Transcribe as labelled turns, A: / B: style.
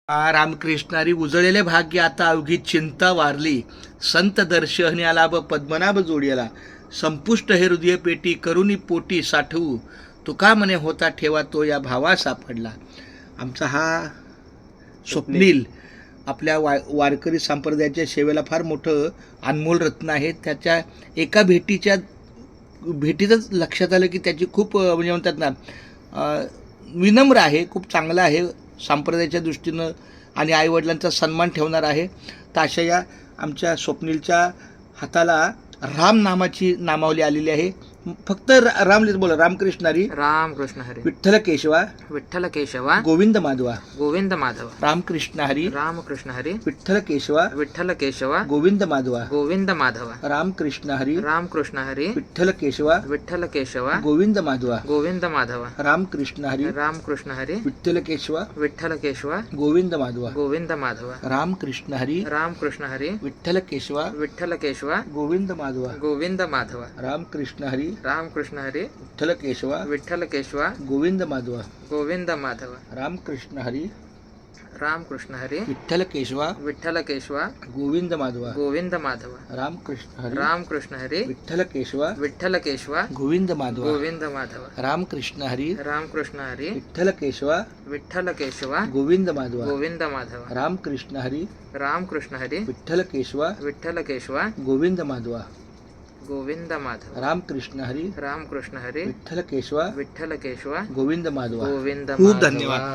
A: रामकृष्णारी उजळलेले भाग्य आता अवघी चिंता वारली. संत दर्शनी आला व पद्मनाभ जोडियाला. संपुष्ट हे हृदय पेटी करुणी पोटी साठवू. तुका म्हणे होता ठेवा तो या भावा सापडला. आमचा हा स्वप्नील आपल्या वारकरी संप्रदायाच्या सेवेला फार मोठं अनमोल रत्न आहे. त्याच्या एका भेटीतच लक्षात आलं की त्याची खूप म्हणजे म्हणतात ना विनम्र आहे, खूप चांगला आहे संप्रदायाच्या दृष्टीनं आणि आईवडिलांचा सन्मान ठेवणार आहे. तर अशा या आमच्या स्वप्नीलच्या हाताला राम नामाची नामावली आलेली आहे. फक्त राम लिहित बोला. रामकृष्ण हरी,
B: रामकृष्ण हरी,
A: विठ्ठल केशवा,
B: विठ्ठल केशवा,
A: गोविंद माधवा.
B: गोविंद माधव.
A: रामकृष्ण हरी,
B: रामकृष्ण हरी,
A: विठ्ठल केशवा,
B: विठ्ठल केशवा,
A: गोविंद माधवा.
B: गोविंद माधव.
A: रामकृष्ण हरी,
B: रामकृष्ण हरी,
A: विठ्ठल केशवा,
B: विठ्ठल केशवा,
A: गोविंद माधवा.
B: गोविंद माधव.
A: रामकृष्ण हरी,
B: रामकृष्ण हरी,
A: विठ्ठल केशवा,
B: विठ्ठल केशवा,
A: गोविंद माधवा.
B: गोविंद माधव.
A: रामकृष्ण हरी,
B: रामकृष्ण हरी,
A: विठ्ठल केशवा,
B: विठ्ठल केशवा,
A: गोविंद माधवा.
B: गोविंद माधव.
A: रामकृष्ण हरी,
B: रामकृष्ण हरी,
A: विठ्ठल केशवा,
B: विठ्ठल केशवा,
A: गोविंद माधवा.
B: गोविंद माधव.
A: रामकृष्ण हरी,
B: रामकृष्ण हरी,
A: विठ्ठल केशवा,
B: विठ्ठल केशवा,
A: गोविंद माधवा.
B: गोविंद माधव.
A: रामकृष्ण हरी,
B: रामकृष्ण हरी,
A: विठ्ठल केशवा,
B: विठ्ठल केशवा,
A: गोविंद माधवा.
B: गोविंद माधव.
A: रामकृष्ण हरी,
B: रामकृष्ण हरी,
A: विठ्ठल केशवा,
B: विठ्ठल केशवा,
A: गोविंद माधवा.
B: गोविंद माधव.
A: रामकृष्ण हरी,
B: रामकृष्ण हरी,
A: विठ्ठल केशवा,
B: विठ्ठल केशवा,
A: गोविंद माधवा.
B: गोविंद माधव.
A: रामकृष्ण हरी,
B: रामकृष्ण हरी,
A: विठ्ठल केशवा,
B: विठ्ठल केशवा,
A: गोविंद माधवा.
B: गोविंद
A: खूप
B: माधव.
A: धन्यवाद.